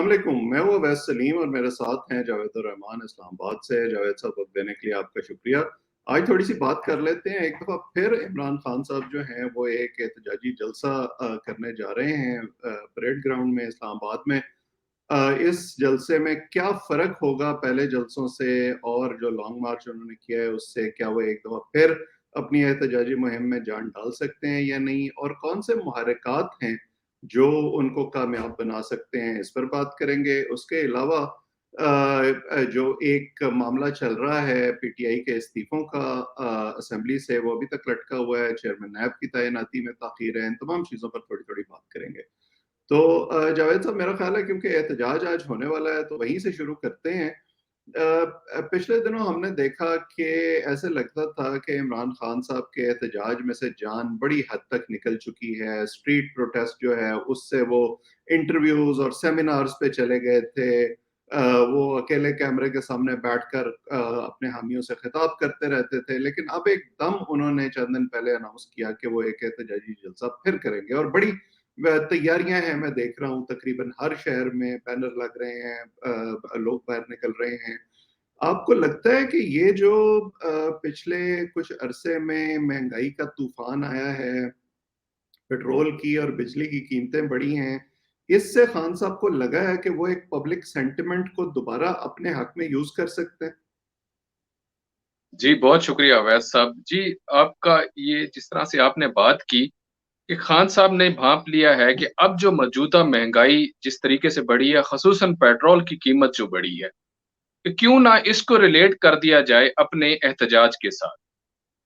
अस्सलाम वालेकुम। मैं हूँ अवैस सलीम और मेरे साथ हैं जावेद रहमान इस्लामाबाद से। जावेद साहब, वक्त देने के लिए आपका शुक्रिया। आज थोड़ी सी बात कर लेते हैं। एक दफ़ा फिर इमरान खान साहब जो हैं वो एक एहतजाजी जलसा करने जा रहे हैं परेड ग्राउंड में इस्लामाबाद में। इस जलसे में क्या फ़र्क होगा पहले जलसों से और जो लॉन्ग मार्च उन्होंने किया है उससे? क्या वो एक दफ़ा फिर अपनी एहतजाजी मुहिम में जान डाल सकते हैं या नहीं? और कौन से मुहर्रिकात हैं जो उनको कामयाब बना सकते हैं, इस पर बात करेंगे। उसके अलावा जो एक मामला चल रहा है पीटीआई के इस्तीफों का असेंबली से, वो अभी तक लटका हुआ है। चेयरमैन नैब की तैनाती में ताख़ीर है। इन तमाम चीज़ों पर थोड़ी-थोड़ी बात करेंगे। तो जावेद साहब, मेरा ख़्याल है क्योंकि एहतजाज आज होने वाला है तो वहीं से शुरू करते हैं। पिछले दिनों हमने देखा कि ऐसे लगता था कि इमरान खान साहब के एहतजाज में से जान बड़ी हद तक निकल चुकी है। स्ट्रीट प्रोटेस्ट जो है उससे वो इंटरव्यूज़ और सेमिनार्स पे चले गए थे। वो अकेले कैमरे के सामने बैठकर अपने हामियों से खिताब करते रहते थे। लेकिन अब एकदम उन्होंने चंद दिन पहले अनाउंस किया कि वो एक एहतजाजी जलसा फिर करेंगे और बड़ी तैयारियां हैं। मैं देख रहा हूँ तकरीबन हर शहर में बैनर लग रहे हैं, लोग बाहर निकल रहे हैं। आपको लगता है कि ये जो पिछले कुछ अरसे में महंगाई का तूफान आया है, पेट्रोल की और बिजली की कीमतें बढ़ी हैं, इससे खान साहब को लगा है कि वो एक पब्लिक सेंटिमेंट को दोबारा अपने हक में यूज कर सकते हैं? जी, बहुत शुक्रिया अवैस साहब। जी, आपका ये जिस तरह से आपने बात की कि खान साहब ने भाँप लिया है कि अब जो मौजूदा महँगाई जिस तरीके से बढ़ी है, ख़ुसूसन पेट्रोल की कीमत जो बढ़ी है, कि क्यों ना इसको रिलेट कर दिया जाए अपने एहतजाज के साथ।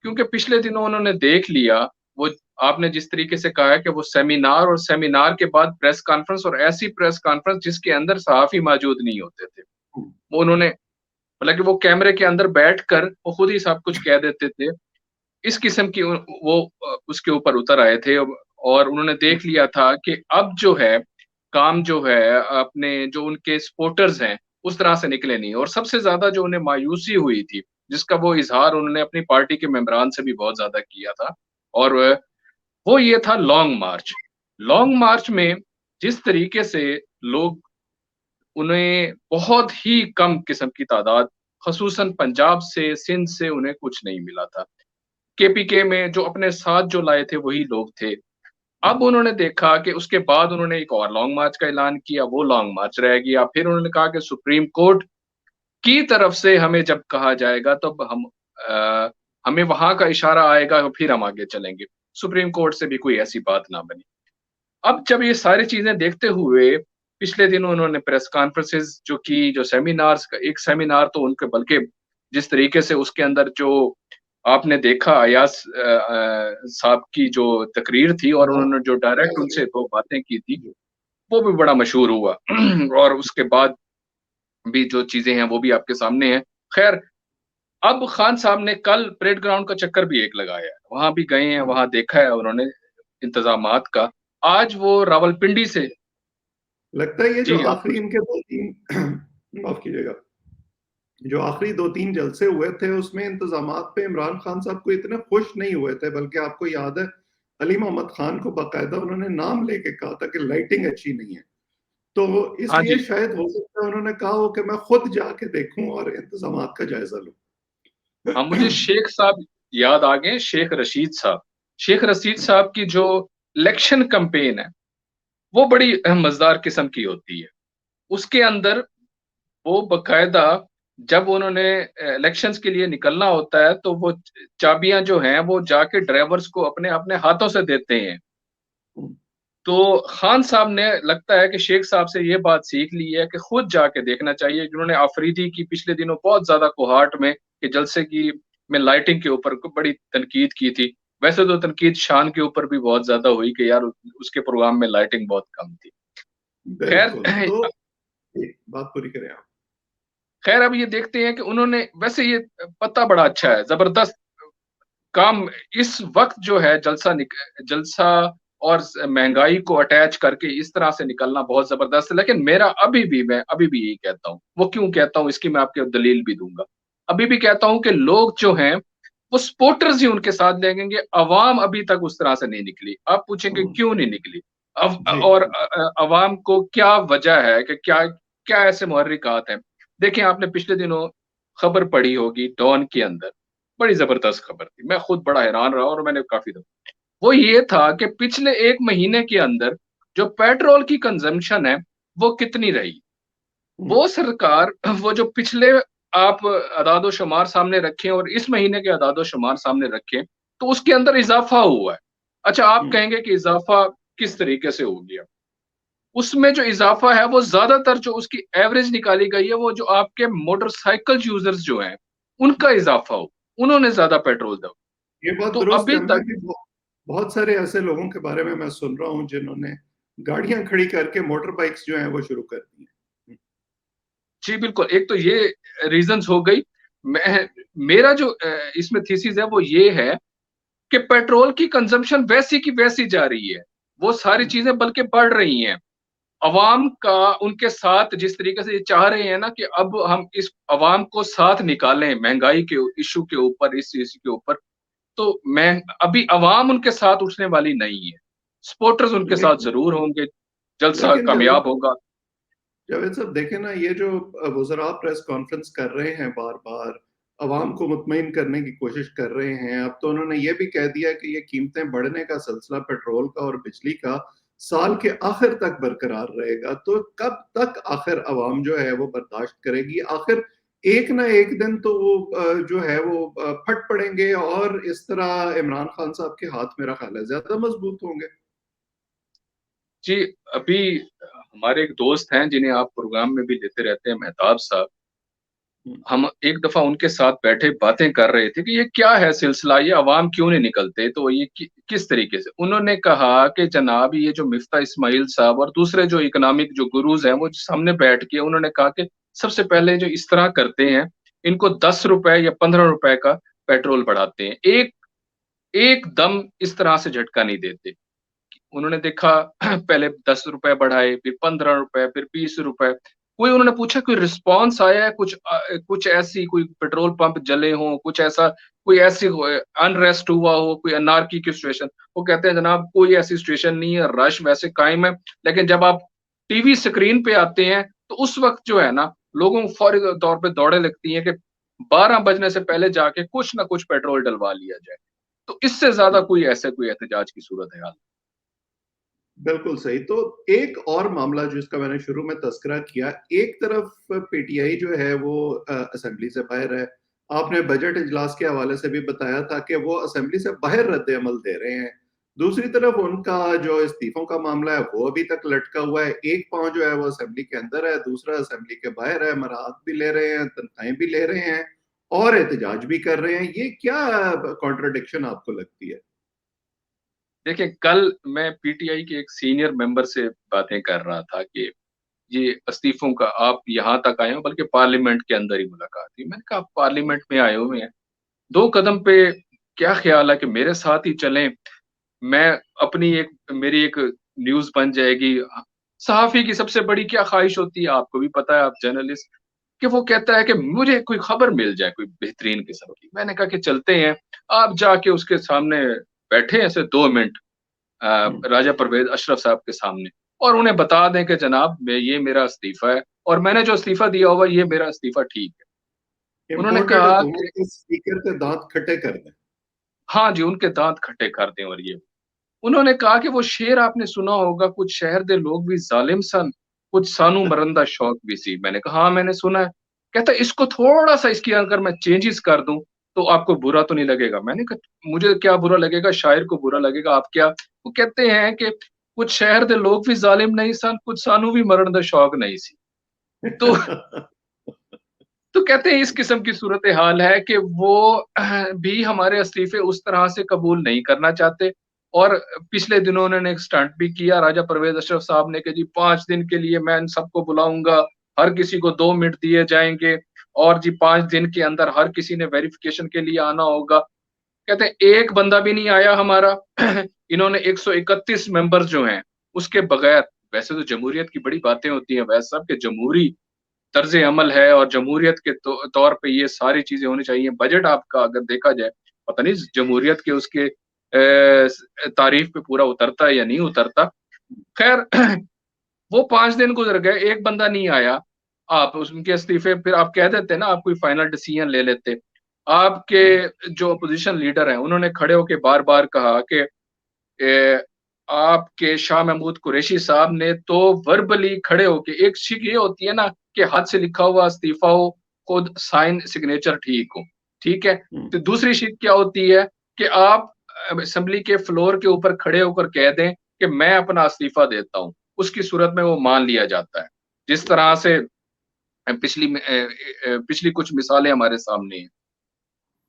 क्योंकि पिछले दिनों उन्होंने देख लिया, वो आपने जिस तरीके से कहा है कि वो सेमिनार और सेमिनार के बाद प्रेस कॉन्फ्रेंस और ऐसी प्रेस कॉन्फ्रेंस जिसके अंदर सहाफ़ी मौजूद नहीं होते थे। वो उन्होंने मतलब कि वो कैमरे के अंदर बैठकर वो खुद ही सब कुछ कह देते थे। इस किस्म की वो उसके ऊपर उतर आए थे और उन्होंने देख लिया था कि अब जो है, काम जो है अपने जो उनके सपोर्टर्स हैं, उस तरह से निकले नहीं और सबसे ज़्यादा जो उन्हें मायूसी हुई थी, जिसका वो इज़हार उन्होंने अपनी पार्टी के मेंबरान से भी बहुत ज़्यादा किया था और वो ये था लॉन्ग मार्च। लॉन्ग मार्च में जिस तरीके से लोग उन्हें बहुत ही कम किस्म की तादाद, ख़ुसूसन पंजाब से, सिंध से उन्हें कुछ नहीं मिला था। केपीके में जो अपने साथ जो लाए थे वही लोग थे। अब उन्होंने देखा कि उसके बाद उन्होंने एक और लॉन्ग मार्च का ऐलान किया, वो लॉन्ग मार्च रह गया। फिर उन्होंने कहा कि सुप्रीम कोर्ट की तरफ से हमें जब कहा जाएगा तब अ, हमें वहाँ का इशारा आएगा फिर हम आगे चलेंगे। सुप्रीम कोर्ट से भी कोई ऐसी बात ना बनी। अब जब ये सारी चीज़ें देखते हुए पिछले दिनों उन्होंने प्रेस कॉन्फ्रेंसेस जो की, जो सेमिनार्स का एक सेमिनार तो उनके बल्कि जिस तरीके से उसके अंदर जो आपने देखा अयाज साहब की जो तकरीर थी और हाँ। उन्होंने जो डायरेक्ट उनसे 2 बातें की थी, वो भी बड़ा मशहूर हुआ और उसके बाद भी जो चीज़ें हैं वो भी आपके सामने हैं। ख़ैर, अब खान साहब ने कल परेड ग्राउंड का चक्कर भी एक लगाया है, वहाँ भी गए हैं, वहाँ देखा है उन्होंने इंतज़ामात का। आज वो रावलपिंडी से लगता है ये जो जी, आप आखिरी इनके 2-3 माफ कीजिएगा, जो आखिरी 2-3 जलसे हुए थे उसमें इंतजामात पे इमरान खान साहब को इतने खुश नहीं हुए थे, बल्कि आपको याद है अली मोहम्मद खान को बाकायदा उन्होंने नाम लेके कहा था कि लाइटिंग अच्छी नहीं है। तो हाँ इसलिए जी। शायद हो सकता है उन्होंने कहा हो कि मैं खुद जाके देखूं और इंतजामात का जायजा लूं। हाँ, मुझे शेख साहब याद आ गए, शेख रशीद साहब। शेख रशीद साहब की जो इलेक्शन कैंपेन है, वो बड़ी मज़ेदार किस्म की होती है। उसके अंदर वो बाकायदा जब उन्होंने इलेक्शंस के लिए निकलना होता है, तो वो चाबियाँ जो हैं, वो जाके ड्राइवर्स को अपने-अपने हाथों से देते हैं। तो खान साहब ने लगता है कि शेख साहब से ये बात सीख ली है कि खुद जाके देखना चाहिए। जिन्होंने अफरीदी की पिछले दिनों बहुत ज़्यादा कोहाट में कि जलसे की में लाइटिंग के ऊपर बड़ी तनकीद की थी। वैसे तो तनकीद शान के ऊपर भी बहुत ज़्यादा हुई कि यार उसके प्रोग्राम में लाइटिंग बहुत कम थी। खैर बिल्कुल। तो बात पूरी करें आप। खैर अब ये देखते हैं कि उन्होंने वैसे ये पत्ता बड़ा अच्छा है, ज़बरदस्त काम इस वक़्त जो है जलसा और महँगाई को अटैच करके इस तरह से निकलना बहुत ज़बरदस्त है। लेकिन मेरा मैं अभी भी यही कहता हूँ। वो क्यों कहता हूँ इसकी मैं आपको दलील भी दूँगा। अभी भी कहता हूँ कि लोग जो हैं वो सपोर्टर्स ही उनके साथ लगेंगे, अवाम अभी तक उस तरह से नहीं निकली। आप पूछेंगे क्यों नहीं निकली? जी। और अवाम को क्या वजह है कि क्या क्या ऐसे मुहर्रिकात हैं। देखिए आपने पिछले दिनों खबर पढ़ी होगी डॉन के अंदर, बड़ी जबरदस्त खबर थी, मैं खुद बड़ा हैरान रहा और मैंने काफी दफा, वो ये था कि पिछले 1 महीने के अंदर जो पेट्रोल की कंजम्पशन है वो कितनी रही। हम्म, वो सरकार वो जो पिछले आप अदादो शुमार सामने रखें और इस महीने के अदादो शुमार सामने रखें तो उसके अंदर इजाफा हुआ है। अच्छा आप हम्म। कहेंगे कि इजाफा किस तरीके से हो गया। उसमें जो इजाफा है वो ज्यादातर जो उसकी एवरेज निकाली गई है वो जो आपके मोटरसाइकिल यूजर्स जो हैं उनका इजाफा हो, उन्होंने ज्यादा पेट्रोल दो। ये बात तो दुरुस्त अभी है। मैं तक भी बहुत सारे ऐसे लोगों के बारे में मैं सुन रहा हूँ जिन्होंने गाड़ियां खड़ी करके मोटर बाइक्स जो हैं वो शुरू कर दी हैं। जी बिल्कुल, एक तो ये रीजंस हो गई। मैं मेरा जो इसमें थीसिस है वो ये है कि पेट्रोल की कंजम्पशन वैसी की वैसी जा रही है, वो सारी चीजें बल्कि बढ़ रही हैं। अवाम का उनके साथ जिस तरीके से ये चाह रहे हैं ना कि अब हम इस अवाम को साथ निकालें महंगाई के इशू के ऊपर, इस इशू के ऊपर, तो मैं अभी अवाम उनके साथ उठने वाली नहीं है। सपोर्टर्स उनके साथ लेकिन जरूर होंगे, जलसा लेकिन कामयाब होगा। जावेद साहब देखें ना, ये जो वज़रा प्रेस कॉन्फ्रेंस कर रहे हैं बार बार, अवाम को मुतमईन करने की कोशिश कर रहे हैं। अब तो उन्होंने ये भी कह दिया कि ये कीमतें बढ़ने का सिलसिला पेट्रोल का और बिजली का साल के आखिर तक बरकरार रहेगा। तो कब तक आखिर अवाम जो है वो बर्दाश्त करेगी? आखिर एक ना एक दिन तो वो जो है वो फट पड़ेंगे और इस तरह इमरान खान साहब के हाथ मेरा ख्याल है ज्यादा मजबूत होंगे। जी, अभी हमारे एक दोस्त हैं जिन्हें आप प्रोग्राम में भी लेते रहते हैं, मेहताब साहब। हम्म, हम एक दफा उनके साथ बैठे बातें कर रहे थे कि ये क्या है सिलसिला, ये अवाम क्यों नहीं निकलते, तो ये किस तरीके से। उन्होंने कहा कि जनाब ये जो मिफ्ता इस्माइल साहब और दूसरे जो इकोनॉमिक जो गुरुज हैं वो सामने बैठ के उन्होंने कहा कि सबसे पहले जो इस तरह करते हैं इनको 10 रुपए या 15 रुपए का पेट्रोल बढ़ाते हैं, एक एक दम इस तरह से झटका नहीं देते। उन्होंने देखा पहले 10 रुपए बढ़ाए, फिर 15 रुपए, फिर 20 रुपए। कोई उन्होंने पूछा कोई रिस्पॉन्स आया है, कुछ ऐसी कोई पेट्रोल पंप जले हों, कुछ ऐसा कोई ऐसी अनरेस्ट हुआ हो, कोई अनार्की की सिचुएशन। वो कहते हैं जनाब कोई ऐसी सिचुएशन नहीं है, रश वैसे कायम है, लेकिन जब आप टीवी स्क्रीन पे आते हैं तो उस वक्त जो है ना लोगों को फौरी तौर पे दौड़े लगती हैं कि 12 बजने से पहले जाके कुछ ना कुछ पेट्रोल डलवा लिया जाए। तो इससे ज्यादा कोई ऐसे कोई एहतजाज की सूरत है। बिल्कुल सही। तो एक और मामला जिसका मैंने शुरू में तस्करा किया, एक तरफ पीटीआई जो है वो असेंबली से बाहर है। आपने बजट इजलास के हवाले से भी बताया था कि वो असेंबली से बाहर रद्द अमल दे रहे हैं। दूसरी तरफ उनका जो इस्तीफों का मामला है वो अभी तक लटका हुआ है। एक पांव जो है वो असेंबली के अंदर है, दूसरा असेंबली के बाहर है। मराहत भी ले रहे हैं, तनख्वाहें भी ले रहे हैं और एहतजाज भी कर रहे हैं। ये क्या कॉन्ट्रडिक्शन आपको लगती है? देखिए, कल मैं पीटीआई के एक सीनियर मेंबर से बातें कर रहा था कि ये इस्तीफों का आप यहाँ तक आए हो, बल्कि पार्लियामेंट के अंदर ही मुलाकात हुई। मैंने कहा आप पार्लियामेंट में आए हुए हैं, 2 कदम पे क्या ख्याल है कि मेरे साथ ही चलें? मैं अपनी एक मेरी एक न्यूज़ बन जाएगी। सहाफ़ी की सबसे बड़ी क्या ख़्वाहिश होती है, आपको भी पता है, आप जर्नलिस्ट, कि वो कहता है कि मुझे कोई खबर मिल जाए, कोई बेहतरीन किस्म की। मैंने कहा कि चलते हैं, आप जाके उसके सामने बैठे ऐसे 2 मिनट राजा परवेज अशरफ साहब के सामने और उन्हें बता दें कि जनाब ये मेरा इस्तीफा है और मैंने जो इस्तीफा दिया हुआ ये मेरा इस्तीफा ठीक है। उन्होंने इम्पोर्टेड कहा हुकूमत कि के स्पीकर के दांत खट्टे कर दें। हाँ जी, उनके दांत खट्टे कर दें। और ये उन्होंने कहा कि वो शेर आपने सुना होगा, कुछ शहर दे लोग भी जालिम सन, कुछ सानू मरन दा शौक भी सी। मैंने कहा हाँ मैंने सुना है। कहता इसको थोड़ा सा इसकी अगर मैं चेंजेस कर दूं तो आपको बुरा तो नहीं लगेगा। मैंने कहा मुझे क्या बुरा लगेगा, शायर को बुरा लगेगा, आप क्या। वो कहते हैं कि कुछ शहर दे लोग भी जालिम नहीं सन, कुछ सानू भी मरण दा शौक नहीं सी। तो तो कहते हैं इस किस्म की सूरत हाल है कि वो भी हमारे इस्तीफे उस तरह से कबूल नहीं करना चाहते। और पिछले दिनों उन्होंने एक स्टंट भी किया राजा परवेज अशरफ साहब ने कि जी 5 दिन के लिए मैं इन सबको बुलाऊंगा, हर किसी को 2 मिनट दिए जाएंगे और जी 5 दिन के अंदर हर किसी ने वेरिफिकेशन के लिए आना होगा। कहते हैं एक बंदा भी नहीं आया हमारा। इन्होंने 131 मेंबर्स जो हैं उसके बगैर, वैसे तो जमहूरियत की बड़ी बातें होती हैं, वैसे सब के जमहूरी तर्ज अमल है और जमहूरियत के तौर पे ये सारी चीजें होनी चाहिए। बजट आपका अगर देखा जाए, पता नहीं जमहूरियत के उसके तारीफ पे पूरा उतरता है या नहीं उतरता। खैर वो 5 दिन गुजर गए, एक बंदा नहीं आया। आप उनके इस्तीफे फिर आप कह देते ना, आप कोई फाइनल डिसीजन ले लेते। आपके जो अपोजिशन लीडर हैं उन्होंने खड़े होकर बार बार कहा कि आपके शाह महमूद कुरैशी साहब ने तो वर्बली खड़े होके, एक शिक ये होती है ना कि हाथ से लिखा हुआ इस्तीफा हो, खुद साइन सिग्नेचर ठीक हो, ठीक है। तो दूसरी शिक क्या होती है कि आप असेंबली के फ्लोर के ऊपर खड़े होकर कह दें कि मैं अपना इस्तीफा देता हूं, उसकी सूरत में वो मान लिया जाता है। जिस तरह से पिछली कुछ मिसालें हमारे सामने हैं।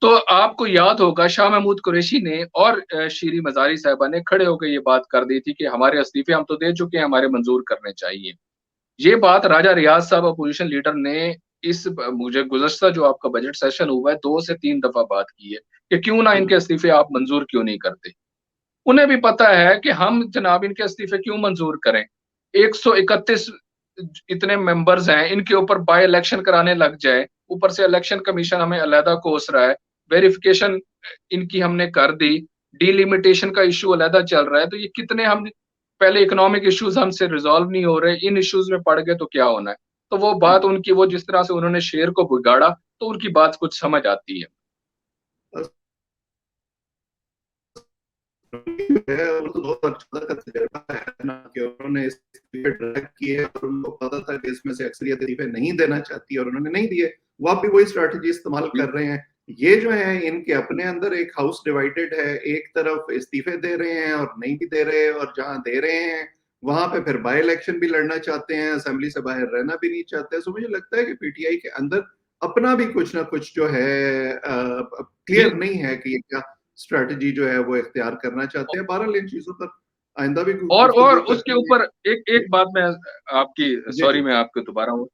तो आपको याद होगा शाह महमूद कुरैशी ने और शीरी मजारी साहिबा ने खड़े होकर ये बात कर दी थी कि हमारे इस्तीफे हम तो दे चुके हैं, हमारे मंजूर करने चाहिए। ये बात राजा रियाज साहब अपोजिशन लीडर ने इस मुझे गुज़श्ता जो आपका बजट सेशन हुआ है 2 से 3 दफा बात की है कि क्यों ना इनके इस्तीफे आप मंजूर क्यों नहीं करते। उन्हें भी पता है कि हम जनाब इनके इस्तीफे क्यों मंजूर करें। 131 इतने मेंबर्स हैं, इनके ऊपर बाय इलेक्शन कराने लग जाए, ऊपर से इलेक्शन कमीशन हमें अलहदा कोस रहा है, वेरिफिकेशन इनकी हमने कर दी, डिलिमिटेशन का इशू अलहदा चल रहा है। तो ये कितने हम पहले इकोनॉमिक इश्यूज हमसे रिजॉल्व नहीं हो रहे, इन इश्यूज में पड़ गए तो क्या होना है। तो वो बात उनकी, वो जिस तरह से उन्होंने शेर को बिगाड़ा, तो उनकी बात कुछ समझ आती है। है और तो 2014 का तजर्बा है ना कि उन्होंने इस पे ड्रैग किए और उनको पता था कि इसमें से अक्सरियत इस्तीफे नहीं देना चाहती और उन्होंने नहीं दिए। वो आप भी वही स्ट्रैटेजी इस्तेमाल कर रहे हैं। ये जो है इनके अपने अंदर एक हाउस डिवाइडेड है, एक तरफ इस्तीफे दे रहे हैं और नहीं भी दे रहे, और जहां दे रहे हैं वहां पे फिर बाय इलेक्शन भी लड़ना चाहते हैं, असेंबली से बाहर रहना भी नहीं चाहते। सो मुझे लगता है कि पीटीआई के अंदर अपना भी कुछ ना कुछ जो है क्लियर नहीं है कि ये क्या स्ट्रेटजी जो है वो इख्तियार करना चाहते हैं। बहरहाल इन चीजों पर आइंदा भी और गुफ्तगू उसके करते हैं। ऊपर एक एक बात मैं आपकी, जी सॉरी जी। मैं आपको दोबारा हूँ,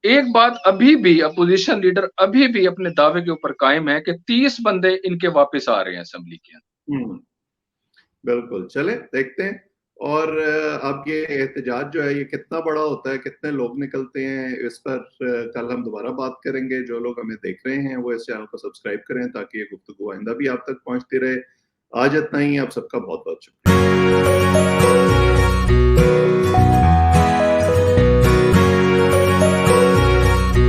एक बात अभी भी अपोजिशन लीडर अभी भी अपने दावे के ऊपर कायम है कि 30 बंदे इनके वापस आ रहे हैं असेंबली के अंदर। बिल्कुल, चले देखते हैं। और अब ये एहतजाज जो है ये कितना बड़ा होता है, कितने लोग निकलते हैं, इस पर कल हम दोबारा बात करेंगे। जो लोग हमें देख रहे हैं वो इस चैनल को सब्सक्राइब करें ताकि ये गुफ्तगू आइंदा भी आप तक पहुंचती रहे। आज इतना ही, आप सबका बहुत बहुत शुक्रिया।